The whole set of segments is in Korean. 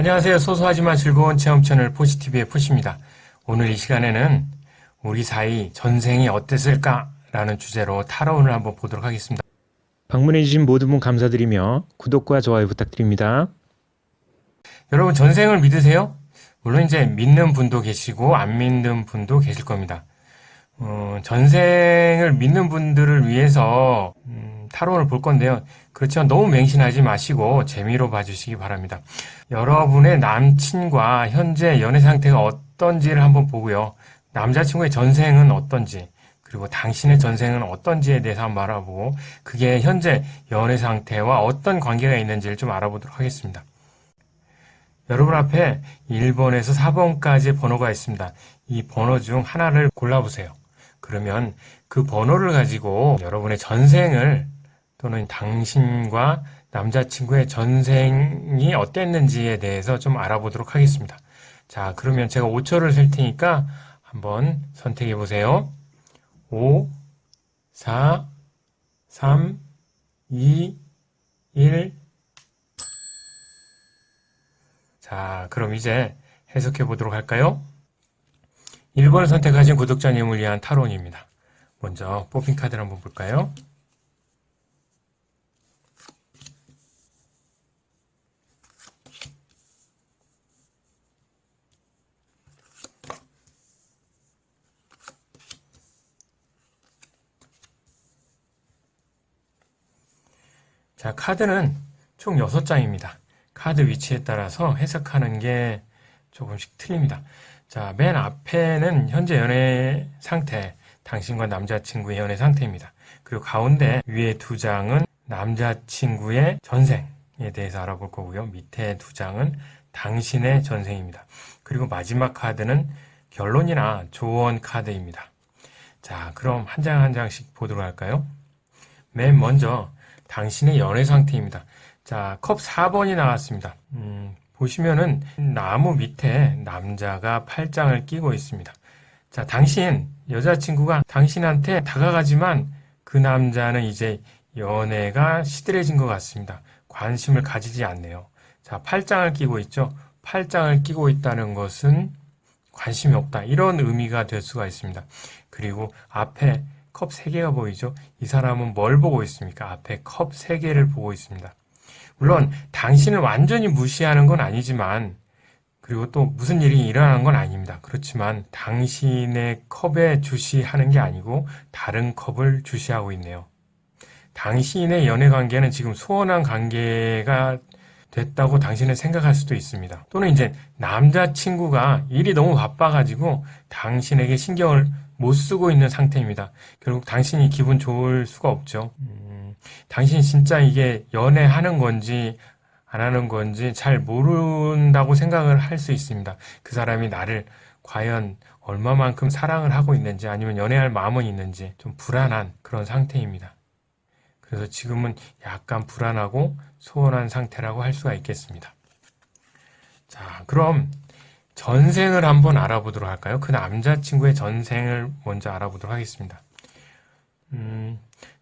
안녕하세요. 소소하지만 즐거운 체험 채널 포시티비의 포시입니다. 오늘 이 시간에는 우리 사이 전생이 어땠을까? 라는 주제로 타로운을 한번 보도록 하겠습니다. 방문해주신 모든 분 감사드리며 구독과 좋아요 부탁드립니다. 여러분 전생을 믿으세요? 물론 이제 믿는 분도 계시고 안 믿는 분도 계실 겁니다. 전생을 믿는 분들을 위해서 타로를 볼 건데요. 그렇지만 너무 맹신하지 마시고 재미로 봐주시기 바랍니다. 여러분의 남친과 현재 연애 상태가 어떤지를 한번 보고요. 남자친구의 전생은 어떤지, 그리고 당신의 전생은 어떤지에 대해서 한번 알아보고 그게 현재 연애 상태와 어떤 관계가 있는지를 좀 알아보도록 하겠습니다. 여러분 앞에 1번에서 4번까지 번호가 있습니다. 이 번호 중 하나를 골라보세요. 그러면 그 번호를 가지고 여러분의 전생을 또는 당신과 남자친구의 전생이 어땠는지에 대해서 좀 알아보도록 하겠습니다. 자, 그러면 제가 5초를 셀 테니까 한번 선택해 보세요. 5, 4, 3, 2, 1. 자, 그럼 이제 해석해 보도록 할까요? 1번을 선택하신 구독자님을 위한 타로입니다. 먼저 뽑힌 카드를 한번 볼까요? 자, 카드는 총 6장입니다. 카드 위치에 따라서 해석하는 게 조금씩 틀립니다. 자, 맨 앞에는 현재 연애 상태, 당신과 남자친구의 연애 상태입니다. 그리고 가운데 위에 2장은 남자친구의 전생에 대해서 알아볼 거고요. 밑에 2장은 당신의 전생입니다. 그리고 마지막 카드는 결론이나 조언 카드입니다. 자, 그럼 한 장 한 장씩 보도록 할까요? 맨 먼저 당신의 연애 상태입니다. 자, 컵 4번이 나왔습니다. 보시면은 나무 밑에 남자가 팔짱을 끼고 있습니다. 자, 여자친구가 당신한테 다가가지만 그 남자는 이제 연애가 시들해진 것 같습니다. 관심을 가지지 않네요. 자, 팔짱을 끼고 있죠? 팔짱을 끼고 있다는 것은 관심이 없다. 이런 의미가 될 수가 있습니다. 그리고 앞에 컵 3개가 보이죠? 이 사람은 뭘 보고 있습니까? 앞에 컵 3개를 보고 있습니다. 물론 당신을 완전히 무시하는 건 아니지만, 그리고 또 무슨 일이 일어나는 건 아닙니다. 그렇지만 당신의 컵에 주시하는 게 아니고 다른 컵을 주시하고 있네요. 당신의 연애 관계는 지금 소원한 관계가 됐다고 당신은 생각할 수도 있습니다. 또는 이제 남자친구가 일이 너무 바빠가지고 당신에게 신경을 못 쓰고 있는 상태입니다. 결국 당신이 기분 좋을 수가 없죠. 당신이 진짜 이게 연애하는 건지 안 하는 건지 잘 모른다고 생각을 할 수 있습니다. 그 사람이 나를 과연 얼마만큼 사랑을 하고 있는지 아니면 연애할 마음은 있는지 좀 불안한 그런 상태입니다. 그래서 지금은 약간 불안하고 소원한 상태라고 할 수가 있겠습니다. 자, 그럼 전생을 한번 알아보도록 할까요? 그 남자친구의 전생을 먼저 알아보도록 하겠습니다.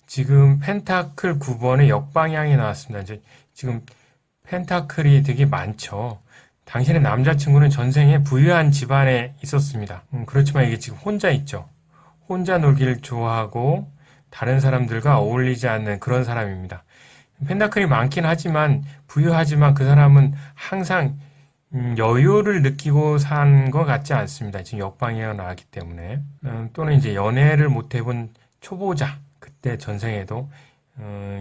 지금 펜타클 9번의 역방향이 나왔습니다. 이제 지금 펜타클이 되게 많죠. 당신의 남자친구는 전생에 부유한 집안에 있었습니다. 그렇지만 이게 지금 혼자 있죠. 혼자 놀기를 좋아하고 다른 사람들과 어울리지 않는 그런 사람입니다. 펜타클이 많긴 하지만 부유하지만 그 사람은 항상 여유를 느끼고 산 것 같지 않습니다. 지금 역방향이 나왔기 때문에. 또는 이제 연애를 못 해본 초보자, 그때 전생에도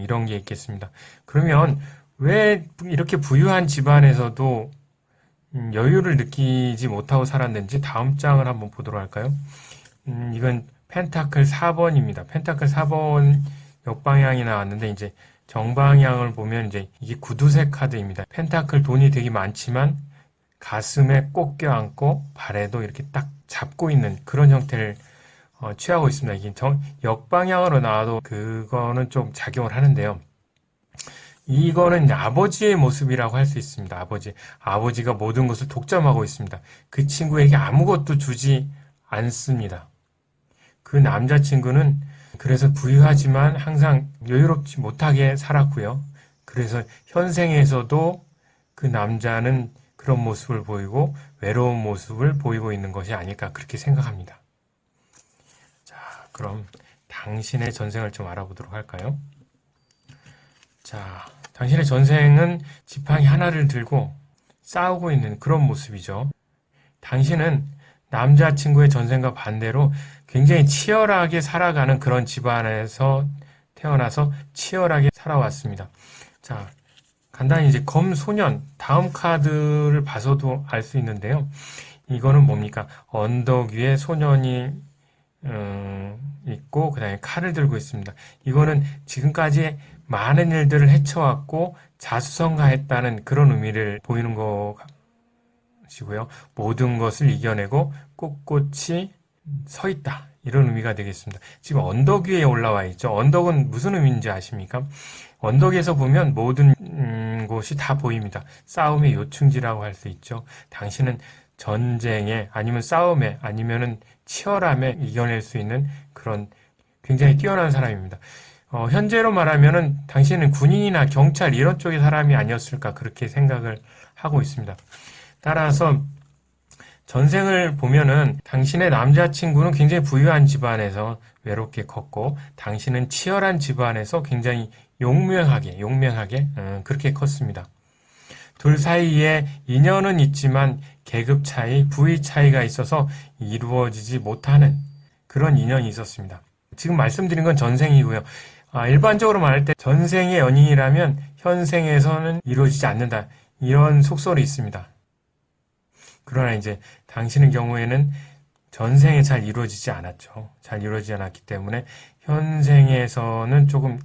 이런 게 있겠습니다. 그러면 왜 이렇게 부유한 집안에서도 여유를 느끼지 못하고 살았는지 다음 장을 한번 보도록 할까요? 이건 펜타클 4번입니다. 펜타클 4번 역방향이 나왔는데 이제 정방향을 보면 이제 이게 구두쇠 카드입니다. 펜타클 돈이 되게 많지만 가슴에 꼭 껴안고 발에도 이렇게 딱 잡고 있는 그런 형태를 취하고 있습니다. 이게 역방향으로 나와도 그거는 좀 작용을 하는데요. 이거는 이제 아버지의 모습이라고 할 수 있습니다. 아버지가 모든 것을 독점하고 있습니다. 그 친구에게 아무것도 주지 않습니다. 그 남자친구는 그래서 부유하지만 항상 여유롭지 못하게 살았고요. 그래서 현생에서도 그 남자는 그런 모습을 보이고 외로운 모습을 보이고 있는 것이 아닐까 그렇게 생각합니다. 자, 그럼 당신의 전생을 좀 알아보도록 할까요? 자, 당신의 전생은 지팡이 하나를 들고 싸우고 있는 그런 모습이죠. 당신은 남자친구의 전생과 반대로 굉장히 치열하게 살아가는 그런 집안에서 태어나서 치열하게 살아왔습니다. 자, 간단히 이제 검소년 다음 카드를 봐서도 알 수 있는데요. 이거는 뭡니까? 언덕 위에 소년이 있고 그다음에 칼을 들고 있습니다. 이거는 지금까지 많은 일들을 헤쳐왔고 자수성가했다는 그런 의미를 보이는 것이고요. 모든 것을 이겨내고 꿋꿋이 서 있다. 이런 의미가 되겠습니다. 지금 언덕 위에 올라와 있죠. 언덕은 무슨 의미인지 아십니까? 언덕에서 보면 모든 곳이 다 보입니다. 싸움의 요충지라고 할 수 있죠. 당신은 전쟁에 아니면 싸움에 아니면은 치열함에 이겨낼 수 있는 그런 굉장히 뛰어난 사람입니다. 현재로 말하면은 당신은 군인이나 경찰 이런 쪽의 사람이 아니었을까 그렇게 생각을 하고 있습니다. 따라서 전생을 보면은 당신의 남자친구는 굉장히 부유한 집안에서 외롭게 컸고 당신은 치열한 집안에서 굉장히 용맹하게 그렇게 컸습니다. 둘 사이에 인연은 있지만 계급 차이, 부위 차이가 있어서 이루어지지 못하는 그런 인연이 있었습니다. 지금 말씀드린 건 전생이고요. 일반적으로 말할 때 전생의 연인이라면 현생에서는 이루어지지 않는다. 이런 속설이 있습니다. 그러나 이제 당신의 경우에는 전생에 잘 이루어지지 않았죠. 잘 이루어지지 않았기 때문에 현생에서는 조금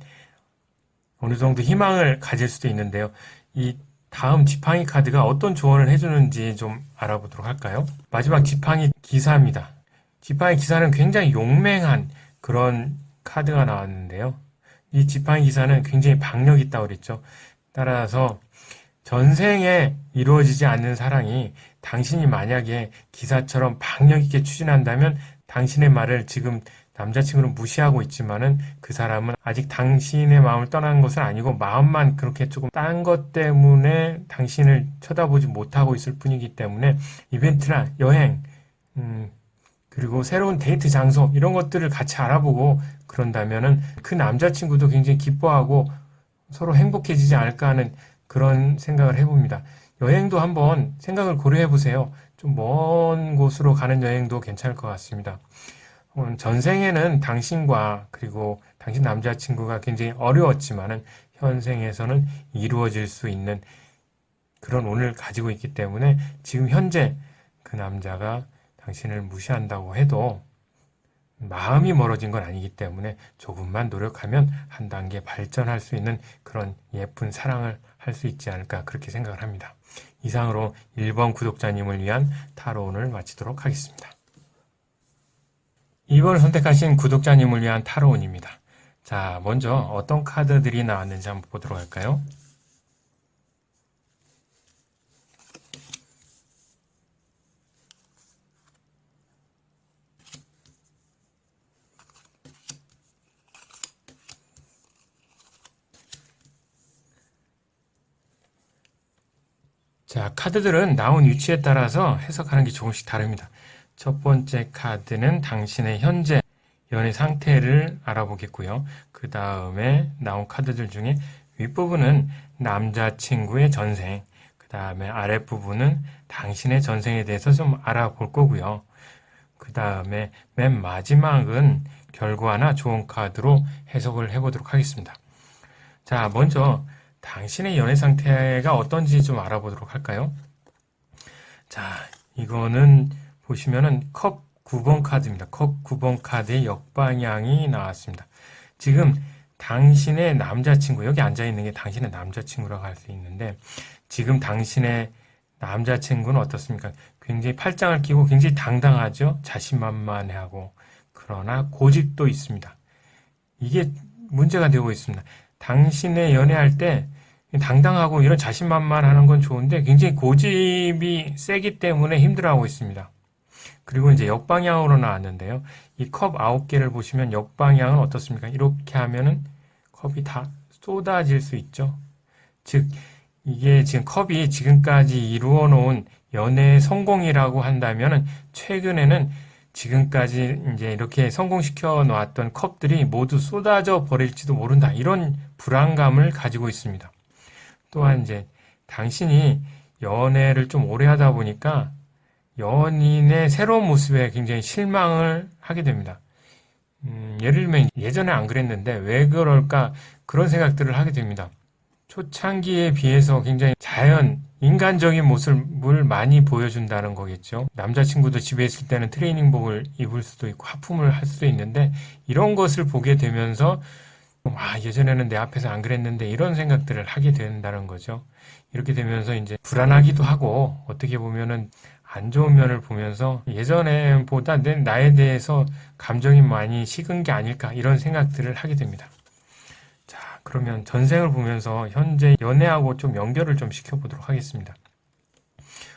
어느 정도 희망을 가질 수도 있는데요. 이 다음 지팡이 카드가 어떤 조언을 해주는지 좀 알아보도록 할까요? 마지막 지팡이 기사입니다. 지팡이 기사는 굉장히 용맹한 그런 카드가 나왔는데요. 이 지팡이 기사는 굉장히 박력 있다고 그랬죠. 따라서 전생에 이루어지지 않는 사랑이 당신이 만약에 기사처럼 박력 있게 추진한다면 당신의 말을 지금 남자친구는 무시하고 있지만은 그 사람은 아직 당신의 마음을 떠난 것은 아니고 마음만 그렇게 조금 딴 것 때문에 당신을 쳐다보지 못하고 있을 뿐이기 때문에 이벤트나 여행, 그리고 새로운 데이트 장소 이런 것들을 같이 알아보고 그런다면은 그 남자친구도 굉장히 기뻐하고 서로 행복해지지 않을까 하는 그런 생각을 해봅니다. 여행도 한번 생각을 고려해 보세요. 좀 먼 곳으로 가는 여행도 괜찮을 것 같습니다. 전생에는 당신과 그리고 당신 남자친구가 굉장히 어려웠지만은 현생에서는 이루어질 수 있는 그런 운을 가지고 있기 때문에 지금 현재 그 남자가 당신을 무시한다고 해도 마음이 멀어진 건 아니기 때문에 조금만 노력하면 한 단계 발전할 수 있는 그런 예쁜 사랑을 할 수 있지 않을까 그렇게 생각을 합니다. 이상으로 1번 구독자님을 위한 타로운을 마치도록 하겠습니다. 2번을 선택하신 구독자님을 위한 타로운입니다. 자, 먼저 어떤 카드들이 나왔는지 한번 보도록 할까요? 자, 카드들은 나온 위치에 따라서 해석하는 게 조금씩 다릅니다. 첫 번째 카드는 당신의 현재 연애 상태를 알아보겠고요. 그 다음에 나온 카드들 중에 윗부분은 남자친구의 전생, 그 다음에 아랫부분은 당신의 전생에 대해서 좀 알아볼 거고요. 그 다음에 맨 마지막은 결과나 좋은 카드로 해석을 해보도록 하겠습니다. 자, 먼저 당신의 연애 상태가 어떤지 좀 알아보도록 할까요? 자, 이거는 보시면은 컵 9번 카드입니다. 컵 9번 카드의 역방향이 나왔습니다. 지금 당신의 남자친구, 여기 앉아있는 게 당신의 남자친구라고 할 수 있는데 지금 당신의 남자친구는 어떻습니까? 굉장히 팔짱을 끼고 굉장히 당당하죠? 자신만만하고 그러나 고집도 있습니다. 이게 문제가 되고 있습니다. 당신의 연애할 때 당당하고 이런 자신만만하는 건 좋은데 굉장히 고집이 세기 때문에 힘들어하고 있습니다. 그리고 이제 역방향으로 나왔는데요. 이 컵 9개를 보시면 역방향은 어떻습니까? 이렇게 하면은 컵이 다 쏟아질 수 있죠. 즉, 이게 지금 컵이 지금까지 이루어 놓은 연애의 성공이라고 한다면은 최근에는 지금까지 이제 이렇게 성공시켜 놓았던 컵들이 모두 쏟아져 버릴지도 모른다. 이런 불안감을 가지고 있습니다. 또한 이제 당신이 연애를 좀 오래 하다 보니까 연인의 새로운 모습에 굉장히 실망을 하게 됩니다. 예를 들면 예전에 안 그랬는데 왜 그럴까 그런 생각들을 하게 됩니다. 초창기에 비해서 굉장히 인간적인 모습을 많이 보여준다는 거겠죠. 남자친구도 집에 있을 때는 트레이닝복을 입을 수도 있고 하품을 할 수도 있는데 이런 것을 보게 되면서 예전에는 내 앞에서 안 그랬는데 이런 생각들을 하게 된다는 거죠. 이렇게 되면서 이제 불안하기도 하고 어떻게 보면은 안 좋은 면을 보면서 예전에보다 나에 대해서 감정이 많이 식은 게 아닐까 이런 생각들을 하게 됩니다. 자, 그러면 전생을 보면서 현재 연애하고 좀 연결을 좀 시켜보도록 하겠습니다.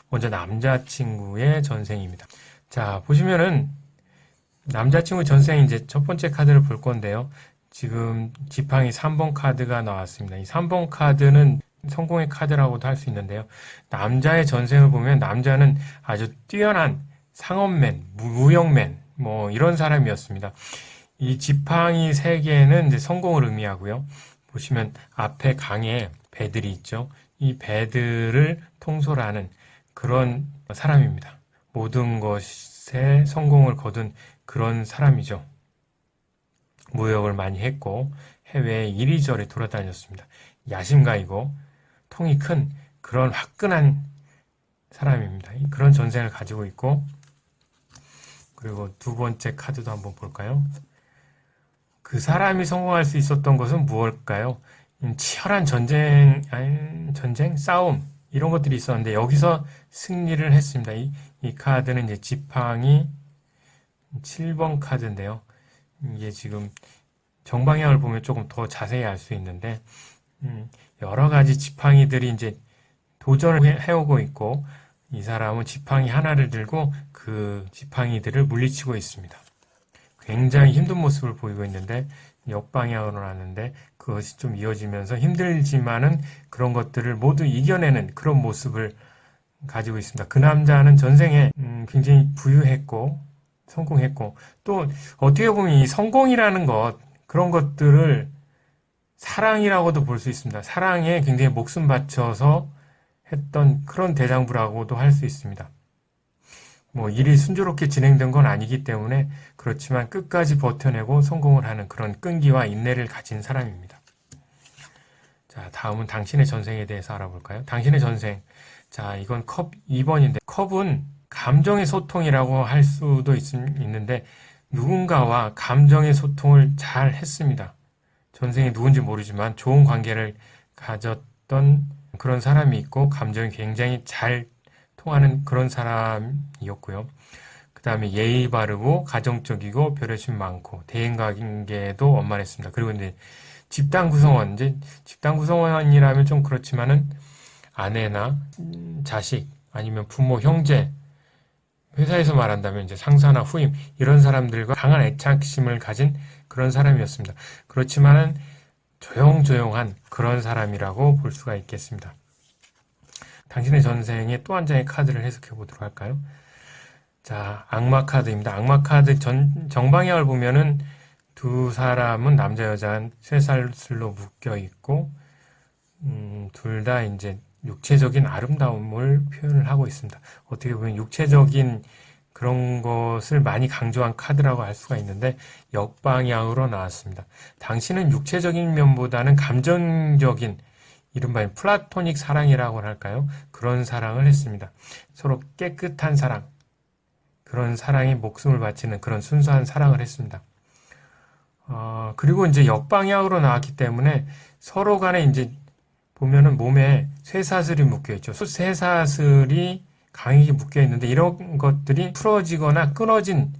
먼저 남자친구의 전생입니다. 자, 보시면은 남자친구 전생 이제 첫 번째 카드를 볼 건데요. 지금 지팡이 3번 카드가 나왔습니다. 이 3번 카드는 성공의 카드라고도 할 수 있는데요. 남자의 전생을 보면 남자는 아주 뛰어난 상업맨, 무역맨, 이런 사람이었습니다. 이 지팡이 3개는 이제 성공을 의미하고요. 보시면 앞에 강에 배들이 있죠. 이 배들을 통솔하는 그런 사람입니다. 모든 것에 성공을 거둔 그런 사람이죠. 무역을 많이 했고 해외에 이리저리 돌아다녔습니다. 야심가이고 통이 큰 그런 화끈한 사람입니다. 그런 전생을 가지고 있고 그리고 두 번째 카드도 한번 볼까요? 그 사람이 성공할 수 있었던 것은 무엇일까요? 치열한 전쟁, 싸움 이런 것들이 있었는데 여기서 승리를 했습니다. 이 카드는 이제 지팡이 7번 카드인데요. 이게 지금 정방향을 보면 조금 더 자세히 알 수 있는데 여러 가지 지팡이들이 이제 도전을 해오고 있고 이 사람은 지팡이 하나를 들고 그 지팡이들을 물리치고 있습니다. 굉장히 힘든 모습을 보이고 있는데 역방향으로 나는데 그것이 좀 이어지면서 힘들지만은 그런 것들을 모두 이겨내는 그런 모습을 가지고 있습니다. 그 남자는 전생에 굉장히 부유했고 성공했고 또 어떻게 보면 이 성공이라는 것 그런 것들을 사랑이라고도 볼 수 있습니다. 사랑에 굉장히 목숨 바쳐서 했던 그런 대장부라고도 할 수 있습니다. 일이 순조롭게 진행된 건 아니기 때문에 그렇지만 끝까지 버텨내고 성공을 하는 그런 끈기와 인내를 가진 사람입니다. 자, 다음은 당신의 전생에 대해서 알아볼까요? 당신의 전생. 자, 이건 컵 2번인데 컵은 감정의 소통이라고 할 수도 있는데 누군가와 감정의 소통을 잘 했습니다. 전생이 누군지 모르지만 좋은 관계를 가졌던 그런 사람이 있고 감정이 굉장히 잘 통하는 그런 사람이었고요. 그 다음에 예의 바르고 가정적이고 배려심 많고 대인관계도 원만했습니다. 그리고 이제 집단 구성원이라면 좀 그렇지만은 아내나 자식 아니면 부모, 형제 회사에서 말한다면 이제 상사나 후임 이런 사람들과 강한 애착심을 가진 그런 사람이었습니다. 그렇지만은 조용조용한 그런 사람이라고 볼 수가 있겠습니다. 당신의 전생에 또 한 장의 카드를 해석해 보도록 할까요? 자, 악마 카드입니다. 악마 카드 정방향을 보면은 두 사람은 남자 여자 쇠사슬로 묶여 있고 둘 다 이제 육체적인 아름다움을 표현을 하고 있습니다. 어떻게 보면 육체적인 그런 것을 많이 강조한 카드라고 할 수가 있는데 역방향으로 나왔습니다. 당신은 육체적인 면보다는 감정적인 이른바 플라토닉 사랑이라고 할까요? 그런 사랑을 했습니다. 서로 깨끗한 사랑, 그런 사랑에 목숨을 바치는 그런 순수한 사랑을 했습니다. 그리고 이제 역방향으로 나왔기 때문에 서로 간에 이제 보면은 몸에 쇠사슬이 묶여 있죠. 쇠사슬이 강하게 묶여 있는데 이런 것들이 풀어지거나 끊어진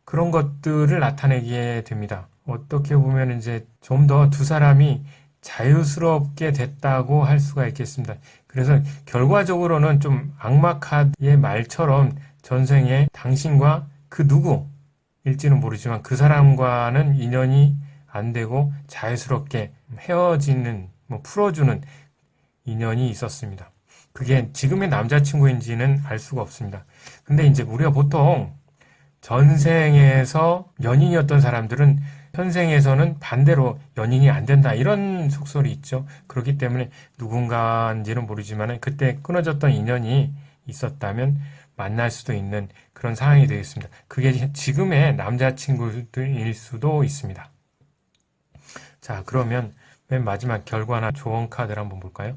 그런 것들을 나타내게 됩니다. 어떻게 보면 이제 좀 더 두 사람이 자유스럽게 됐다고 할 수가 있겠습니다. 그래서 결과적으로는 좀 악마 카드의 말처럼 전생에 당신과 그 누구일지는 모르지만 그 사람과는 인연이 안 되고 자유스럽게 헤어지는, 풀어주는 인연이 있었습니다. 그게 지금의 남자친구인지는 알 수가 없습니다. 근데 이제 우리가 보통 전생에서 연인이었던 사람들은 현생에서는 반대로 연인이 안 된다. 이런 속설이 있죠. 그렇기 때문에 누군가인지는 모르지만 그때 끊어졌던 인연이 있었다면 만날 수도 있는 그런 상황이 되겠습니다. 그게 지금의 남자친구들일 수도 있습니다. 자, 그러면 맨 마지막 결과나 조언 카드를 한번 볼까요?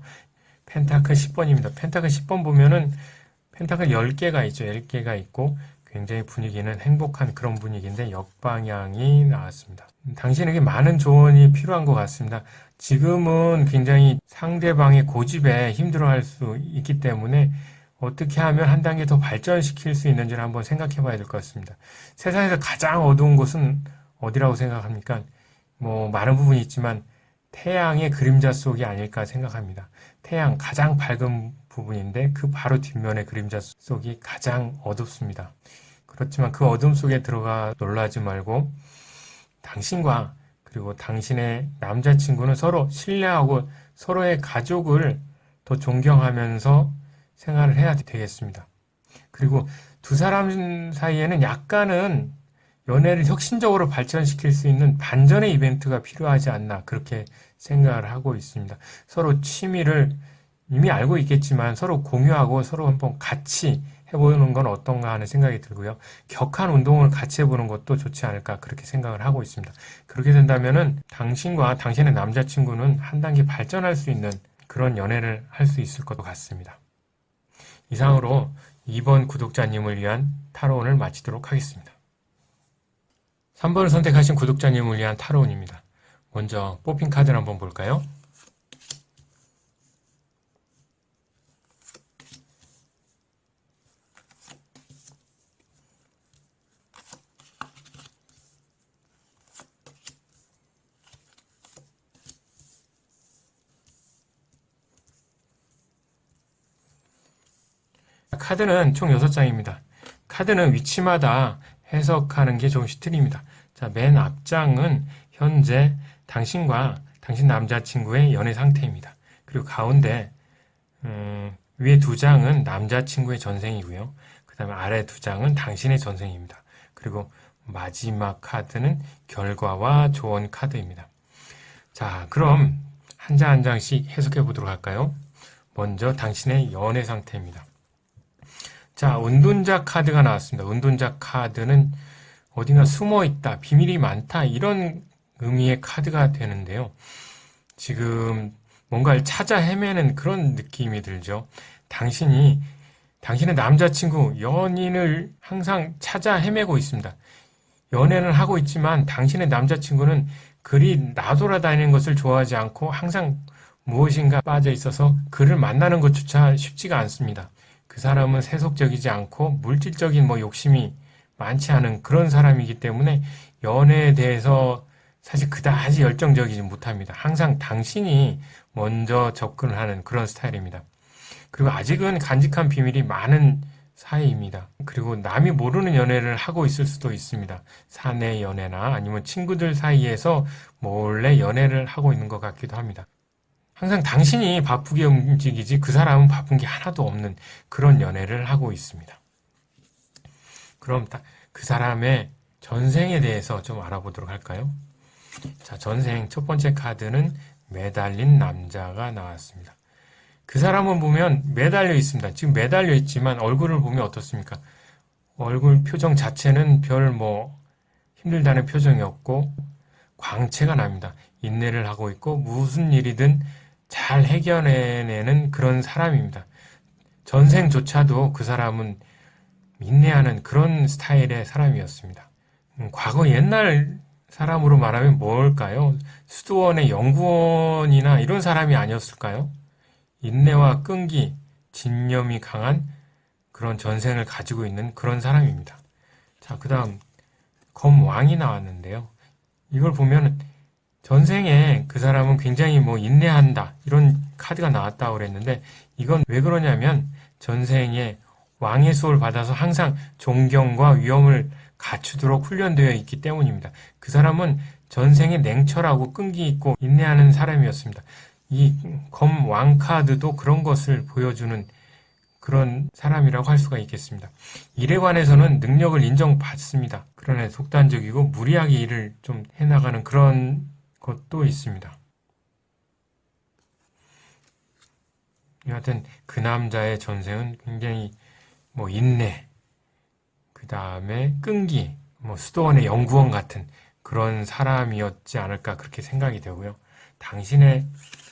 펜타클 10번입니다. 펜타클 10번 보면은 펜타클 10개가 있죠. 10개가 있고 굉장히 분위기는 행복한 그런 분위기인데 역방향이 나왔습니다. 당신에게 많은 조언이 필요한 것 같습니다. 지금은 굉장히 상대방의 고집에 힘들어할 수 있기 때문에 어떻게 하면 한 단계 더 발전시킬 수 있는지를 한번 생각해 봐야 될 것 같습니다. 세상에서 가장 어두운 곳은 어디라고 생각합니까? 뭐 많은 부분이 있지만 태양의 그림자 속이 아닐까 생각합니다. 태양 가장 밝은 부분인데 그 바로 뒷면의 그림자 속이 가장 어둡습니다. 그렇지만 그 어둠 속에 들어가 놀라지 말고 당신과 그리고 당신의 남자친구는 서로 신뢰하고 서로의 가족을 더 존경하면서 생활을 해야 되겠습니다. 그리고 두 사람 사이에는 약간은 연애를 혁신적으로 발전시킬 수 있는 반전의 이벤트가 필요하지 않나 그렇게 생각을 하고 있습니다. 서로 취미를 이미 알고 있겠지만 서로 공유하고 서로 한번 같이 해보는 건 어떤가 하는 생각이 들고요. 격한 운동을 같이 해보는 것도 좋지 않을까 그렇게 생각을 하고 있습니다. 그렇게 된다면은 당신과 당신의 남자친구는 한 단계 발전할 수 있는 그런 연애를 할 수 있을 것 같습니다. 이상으로 2번 구독자님을 위한 타로온을 마치도록 하겠습니다. 3번을 선택하신 구독자님을 위한 타로온입니다. 먼저 뽑힌 카드를 한번 볼까요? 카드는 총 6장입니다. 카드는 위치마다 해석하는 게 조금씩 틀립니다. 자, 맨 앞장은 현재 당신과 당신 남자친구의 연애 상태입니다. 그리고 가운데 위에 2장은 남자친구의 전생이고요. 그 다음에 아래 2장은 당신의 전생입니다. 그리고 마지막 카드는 결과와 조언 카드입니다. 자, 그럼 한 장 한 장씩 해석해 보도록 할까요? 먼저 당신의 연애 상태입니다. 자, 은둔자 카드가 나왔습니다. 은둔자 카드는 어딘가 숨어있다, 비밀이 많다 이런 의미의 카드가 되는데요. 지금 뭔가를 찾아 헤매는 그런 느낌이 들죠. 당신의 남자친구, 연인을 항상 찾아 헤매고 있습니다. 연애는 하고 있지만 당신의 남자친구는 그리 나돌아다니는 것을 좋아하지 않고 항상 무엇인가 빠져 있어서 그를 만나는 것조차 쉽지가 않습니다. 그 사람은 세속적이지 않고 물질적인 욕심이 많지 않은 그런 사람이기 때문에 연애에 대해서 사실 그다지 열정적이지 못합니다. 항상 당신이 먼저 접근을 하는 그런 스타일입니다. 그리고 아직은 간직한 비밀이 많은 사이입니다. 그리고 남이 모르는 연애를 하고 있을 수도 있습니다. 사내 연애나 아니면 친구들 사이에서 몰래 연애를 하고 있는 것 같기도 합니다. 항상 당신이 바쁘게 움직이지 그 사람은 바쁜 게 하나도 없는 그런 연애를 하고 있습니다. 그럼 그 사람의 전생에 대해서 좀 알아보도록 할까요? 자, 전생 첫 번째 카드는 매달린 남자가 나왔습니다. 그 사람은 보면 매달려 있습니다. 지금 매달려 있지만 얼굴을 보면 어떻습니까? 얼굴 표정 자체는 별 힘들다는 표정이 없고 광채가 납니다. 인내를 하고 있고 무슨 일이든 잘 해결해내는 그런 사람입니다. 전생조차도 그 사람은 인내하는 그런 스타일의 사람이었습니다. 과거 옛날 사람으로 말하면 뭘까요? 수도원의 연구원이나 이런 사람이 아니었을까요? 인내와 끈기, 진념이 강한 그런 전생을 가지고 있는 그런 사람입니다. 자, 그 다음 검왕이 나왔는데요. 이걸 보면 전생에 그 사람은 굉장히 인내한다 이런 카드가 나왔다고 그랬는데 이건 왜 그러냐면 전생에 왕의 수를 받아서 항상 존경과 위엄을 갖추도록 훈련되어 있기 때문입니다. 그 사람은 전생에 냉철하고 끈기 있고 인내하는 사람이었습니다. 이 검 왕 카드도 그런 것을 보여주는 그런 사람이라고 할 수가 있겠습니다. 일에 관해서는 능력을 인정받습니다. 그러나 독단적이고 무리하게 일을 좀 해나가는 그런 것도 있습니다. 여하튼 그 남자의 전생은 굉장히 인내, 그 다음에 끈기, 수도원의 연구원 같은 그런 사람이었지 않을까 그렇게 생각이 되고요. 당신의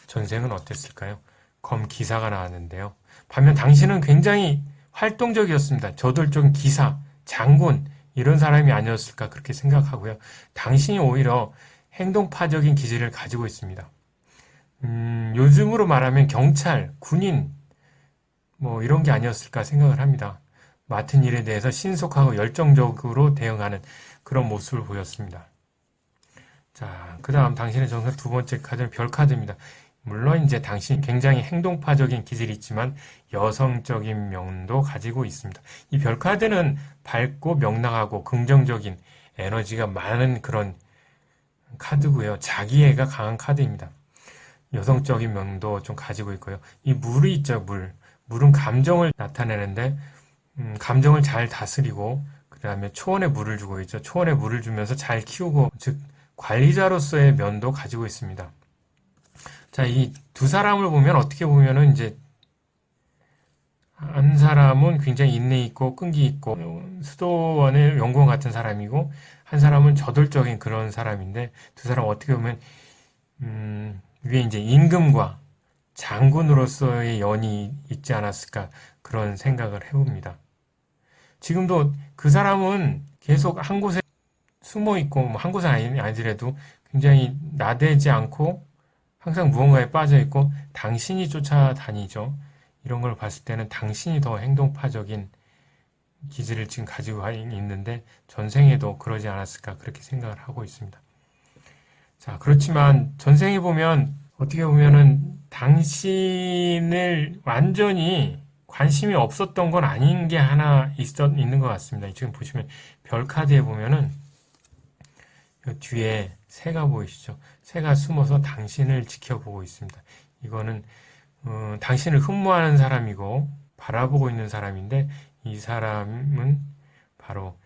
전생은 어땠을까요? 검 기사가 나왔는데요. 반면 당신은 굉장히 활동적이었습니다. 저돌적인 기사, 장군 이런 사람이 아니었을까 그렇게 생각하고요. 당신이 오히려 행동파적인 기질을 가지고 있습니다. 요즘으로 말하면 경찰, 군인 이런 게 아니었을까 생각을 합니다. 맡은 일에 대해서 신속하고 열정적으로 대응하는 그런 모습을 보였습니다. 자, 그 다음 당신의 전생 두 번째 카드는 별 카드입니다. 물론 이제 당신이 굉장히 행동파적인 기질이 있지만 여성적인 면도 가지고 있습니다. 이 별 카드는 밝고 명랑하고 긍정적인 에너지가 많은 그런 카드고요. 자기애가 강한 카드입니다. 여성적인 면도 좀 가지고 있고요. 이 물이 있죠, 물. 물은 감정을 나타내는데 감정을 잘 다스리고 그 다음에 초원에 물을 주고 있죠. 초원에 물을 주면서 잘 키우고 즉 관리자로서의 면도 가지고 있습니다. 자, 이 두 사람을 보면 어떻게 보면은 이제 한 사람은 굉장히 인내 있고 끈기 있고 수도원의 연구원 같은 사람이고 한 사람은 저돌적인 그런 사람인데 두 사람 어떻게 보면 위에 이제 임금과 장군으로서의 연이 있지 않았을까 그런 생각을 해봅니다. 지금도 그 사람은 계속 한 곳에 숨어 있고 한 곳은 아니더라도 굉장히 나대지 않고 항상 무언가에 빠져 있고 당신이 쫓아다니죠. 이런 걸 봤을 때는 당신이 더 행동파적인 기질을 지금 가지고 있는데 전생에도 그러지 않았을까 그렇게 생각을 하고 있습니다. 자, 그렇지만 전생에 보면 어떻게 보면은 당신을 완전히 관심이 없었던 건 아닌 게 하나 있는 것 같습니다. 지금 보시면 별 카드에 보면은 뒤에 새가 보이시죠? 새가 숨어서 당신을 지켜보고 있습니다. 이거는 당신을 흠모하는 사람이고 바라보고 있는 사람인데 이 사람은 바로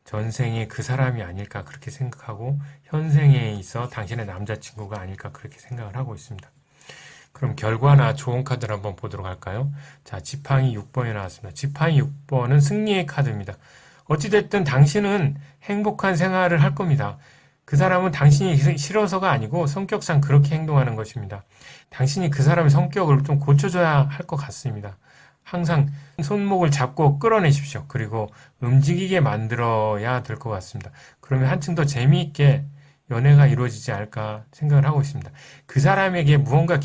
전생의 그 사람이 아닐까 그렇게 생각하고 현생에 있어 당신의 남자친구가 아닐까 그렇게 생각을 하고 있습니다. 그럼 결과나 좋은 카드를 한번 보도록 할까요? 자, 지팡이 6번이 나왔습니다. 지팡이 6번은 승리의 카드입니다. 어찌됐든 당신은 행복한 생활을 할 겁니다. 그 사람은 당신이 싫어서가 아니고 성격상 그렇게 행동하는 것입니다. 당신이 그 사람의 성격을 좀 고쳐줘야 할 것 같습니다. 항상 손목을 잡고 끌어내십시오. 그리고 움직이게 만들어야 될 것 같습니다. 그러면 한층 더 재미있게 연애가 이루어지지 않을까 생각을 하고 있습니다. 그 사람에게 무언가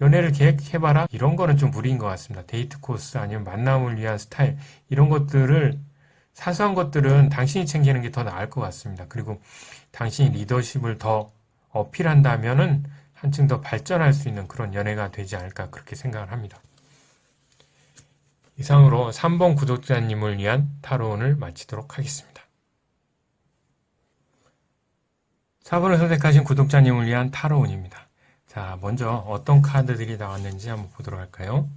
연애를 계획해봐라? 이런 거는 좀 무리인 것 같습니다. 데이트 코스 아니면 만남을 위한 스타일 이런 것들을 사소한 것들은 당신이 챙기는 게 더 나을 것 같습니다. 그리고 당신이 리더십을 더 어필한다면은 한층 더 발전할 수 있는 그런 연애가 되지 않을까 그렇게 생각을 합니다. 이상으로 3번 구독자님을 위한 타로를 마치도록 하겠습니다. 4번을 선택하신 구독자님을 위한 타로운입니다. 자, 먼저 어떤 카드들이 나왔는지 한번 보도록 할까요?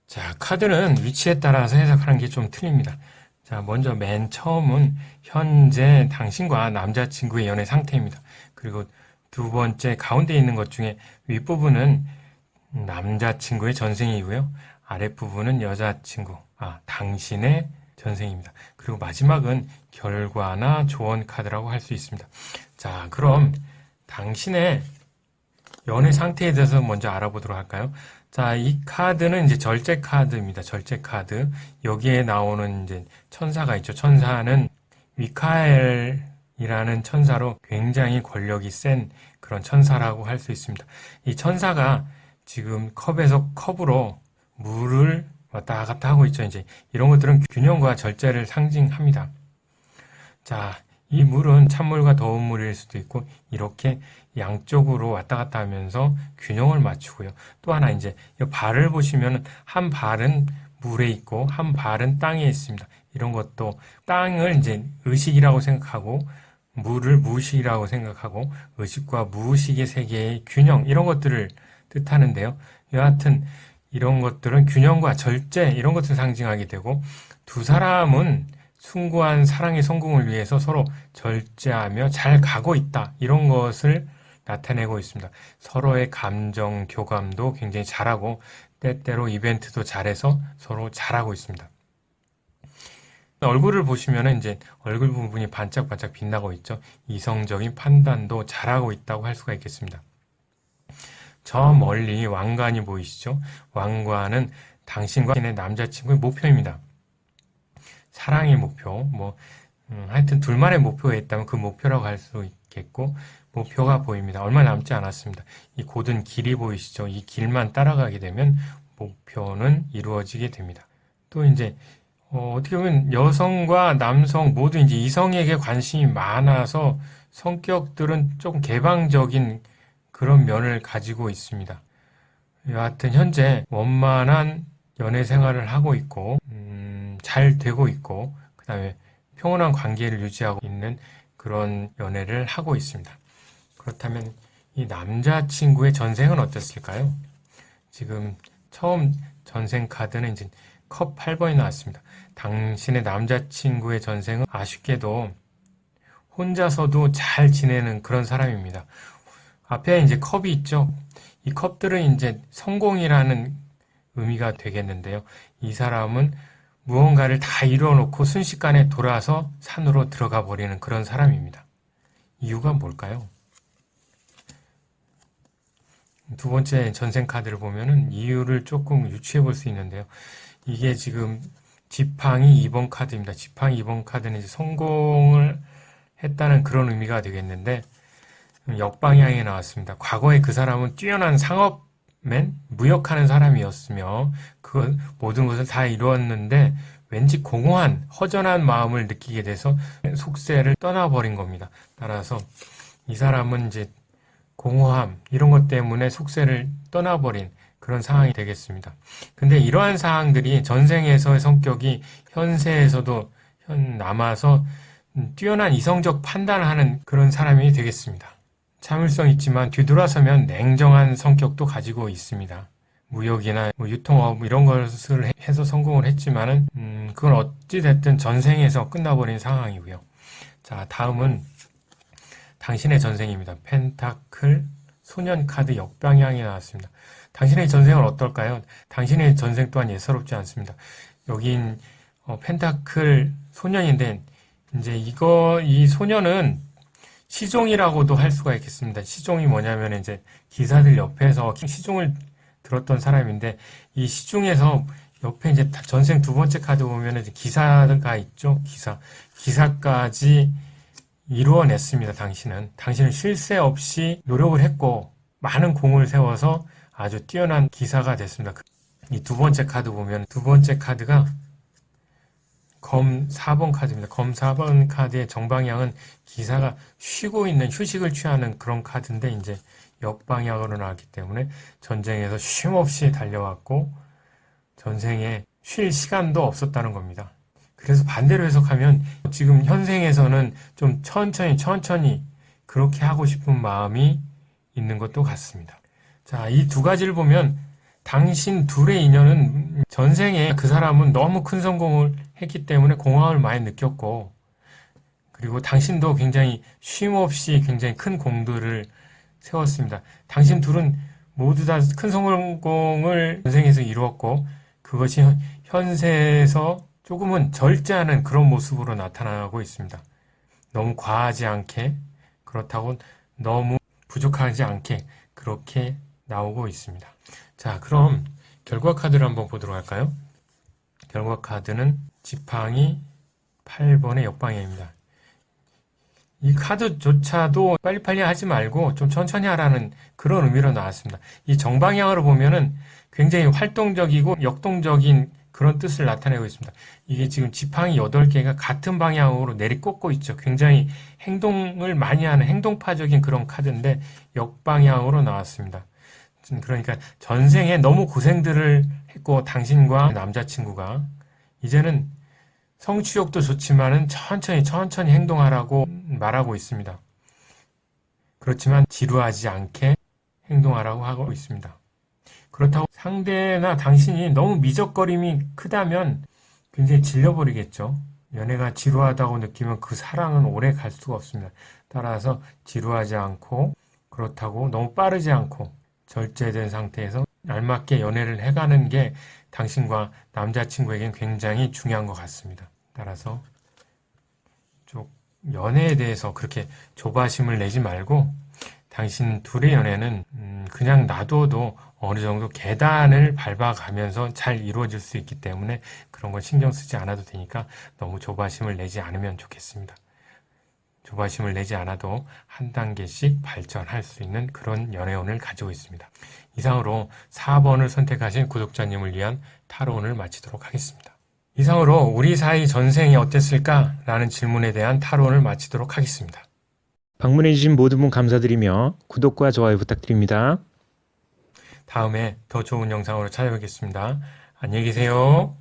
자, 카드는 위치에 따라서 해석하는 게 좀 틀립니다. 자, 먼저 맨 처음은 현재 당신과 남자친구의 연애 상태입니다. 그리고 두 번째 가운데 있는 것 중에 윗부분은 남자친구의 전생이고요. 아랫부분은 여자친구, 당신의 전생입니다. 그리고 마지막은 결과나 조언 카드라고 할 수 있습니다. 자, 그럼 당신의 연애 상태에 대해서 먼저 알아보도록 할까요? 자, 이 카드는 이제 절제 카드입니다. 절제 카드. 여기에 나오는 이제 천사가 있죠. 천사는 미카엘이라는 천사로 굉장히 권력이 센 그런 천사라고 할 수 있습니다. 이 천사가 지금 컵에서 컵으로 물을 왔다 갔다 하고 있죠. 이제 이런 것들은 균형과 절제를 상징합니다. 자, 이 물은 찬물과 더운 물일 수도 있고 이렇게 양쪽으로 왔다 갔다 하면서 균형을 맞추고요. 또 하나 이제 이 발을 보시면 한 발은 물에 있고 한 발은 땅에 있습니다. 이런 것도 땅을 이제 의식이라고 생각하고 물을 무의식이라고 생각하고 의식과 무의식의 세계의 균형 이런 것들을 뜻하는데요. 여하튼 이런 것들은 균형과 절제 이런 것을 상징하게 되고 두 사람은 숭고한 사랑의 성공을 위해서 서로 절제하며 잘 가고 있다. 이런 것을 나타내고 있습니다. 서로의 감정 교감도 굉장히 잘하고 때때로 이벤트도 잘해서 서로 잘하고 있습니다. 얼굴을 보시면 이제 얼굴 부분이 반짝반짝 빛나고 있죠. 이성적인 판단도 잘하고 있다고 할 수가 있겠습니다. 저 멀리 왕관이 보이시죠? 왕관은 당신과 당신의 남자친구의 목표입니다. 사랑의 목표, 하여튼 둘만의 목표가 있다면 그 목표라고 할 수 있겠고, 목표가 보입니다. 얼마 남지 않았습니다. 이 곧은 길이 보이시죠? 이 길만 따라가게 되면 목표는 이루어지게 됩니다. 또 이제, 어떻게 보면 여성과 남성 모두 이제 이성에게 관심이 많아서 성격들은 조금 개방적인 그런 면을 가지고 있습니다. 여하튼 현재 원만한 연애 생활을 하고 있고, 잘 되고 있고, 그 다음에 평온한 관계를 유지하고 있는 그런 연애를 하고 있습니다. 그렇다면 이 남자친구의 전생은 어땠을까요? 지금 처음 전생 카드는 이제 컵 8번이 나왔습니다. 당신의 남자친구의 전생은 아쉽게도 혼자서도 잘 지내는 그런 사람입니다. 앞에 이제 컵이 있죠. 이 컵들은 이제 성공이라는 의미가 되겠는데요. 이 사람은 무언가를 다 이루어놓고 순식간에 돌아서 산으로 들어가 버리는 그런 사람입니다. 이유가 뭘까요? 두 번째 전생 카드를 보면은 이유를 조금 유추해 볼 수 있는데요. 이게 지금 지팡이 2번 카드입니다. 지팡이 2번 카드는 이제 성공을 했다는 그런 의미가 되겠는데, 역방향에 나왔습니다. 과거에 그 사람은 뛰어난 상업맨, 무역하는 사람이었으며 그 모든 것을 다 이루었는데 왠지 공허한 허전한 마음을 느끼게 돼서 속세를 떠나버린 겁니다. 따라서 이 사람은 이제 공허함 이런 것 때문에 속세를 떠나버린 그런 상황이 되겠습니다. 근데 이러한 상황들이 전생에서의 성격이 현세에서도 남아서 뛰어난 이성적 판단을 하는 그런 사람이 되겠습니다. 참을성 있지만 뒤돌아서면 냉정한 성격도 가지고 있습니다. 무역이나 유통업 이런 것을 해서 성공을 했지만은 그건 어찌됐든 전생에서 끝나버린 상황이고요. 자, 다음은 당신의 전생입니다. 펜타클 소년 카드 역방향이 나왔습니다. 당신의 전생은 어떨까요? 당신의 전생 또한 예사롭지 않습니다. 여긴 펜타클 소년인데 이제 이 소년은 시종이라고도 할 수가 있겠습니다. 시종이 뭐냐면 이제 기사들 옆에서 시종을 들었던 사람인데 이 시중에서 옆에 이제 전생 두 번째 카드 보면 이제 기사가 있죠. 기사까지 이루어냈습니다. 당신은 쉴 새 없이 노력을 했고 많은 공을 세워서 아주 뛰어난 기사가 됐습니다. 이 두 번째 카드 보면 두 번째 카드가 검 4번 카드입니다. 검 4번 카드의 정방향은 기사가 쉬고 있는 휴식을 취하는 그런 카드인데 이제 역방향으로 나왔기 때문에 전쟁에서 쉼없이 달려왔고 전생에 쉴 시간도 없었다는 겁니다. 그래서 반대로 해석하면 지금 현생에서는 좀 천천히 그렇게 하고 싶은 마음이 있는 것도 같습니다. 자, 이 두 가지를 보면 당신 둘의 인연은 전생에 그 사람은 너무 큰 성공을 했기 때문에 공허함을 많이 느꼈고 그리고 당신도 굉장히 쉼없이 굉장히 큰 공들을 세웠습니다. 당신 둘은 모두 다 큰 성공을 전생에서 이루었고 그것이 현세에서 조금은 절제하는 그런 모습으로 나타나고 있습니다. 너무 과하지 않게 그렇다고 너무 부족하지 않게 그렇게 나오고 있습니다. 자, 그럼 결과 카드를 한번 보도록 할까요? 결과 카드는 지팡이 8번의 역방향입니다. 이 카드조차도 빨리빨리 하지 말고 좀 천천히 하라는 그런 의미로 나왔습니다. 이 정방향으로 보면은 굉장히 활동적이고 역동적인 그런 뜻을 나타내고 있습니다. 이게 지금 지팡이 8개가 같은 방향으로 내리꽂고 있죠. 굉장히 행동을 많이 하는 행동파적인 그런 카드인데 역방향으로 나왔습니다. 그러니까 전생에 너무 고생들을 했고 당신과 남자친구가 이제는 성취욕도 좋지만은 천천히 행동하라고 말하고 있습니다. 그렇지만 지루하지 않게 행동하라고 하고 있습니다. 그렇다고 상대나 당신이 너무 미적거림이 크다면 굉장히 질려버리겠죠. 연애가 지루하다고 느끼면 그 사랑은 오래 갈 수가 없습니다. 따라서 지루하지 않고 그렇다고 너무 빠르지 않고 절제된 상태에서 알맞게 연애를 해가는 게 당신과 남자친구에겐 굉장히 중요한 것 같습니다. 따라서 연애에 대해서 그렇게 조바심을 내지 말고 당신 둘의 연애는 그냥 놔둬도 어느 정도 계단을 밟아가면서 잘 이루어질 수 있기 때문에 그런 건 신경 쓰지 않아도 되니까 너무 조바심을 내지 않으면 좋겠습니다. 조바심을 내지 않아도 한 단계씩 발전할 수 있는 그런 연애운을 가지고 있습니다. 이상으로 4번을 선택하신 구독자님을 위한 타로운을 마치도록 하겠습니다. 이상으로 우리 사이 전생이 어땠을까? 라는 질문에 대한 타로운을 마치도록 하겠습니다. 방문해주신 모든 분 감사드리며 구독과 좋아요 부탁드립니다. 다음에 더 좋은 영상으로 찾아뵙겠습니다. 안녕히 계세요.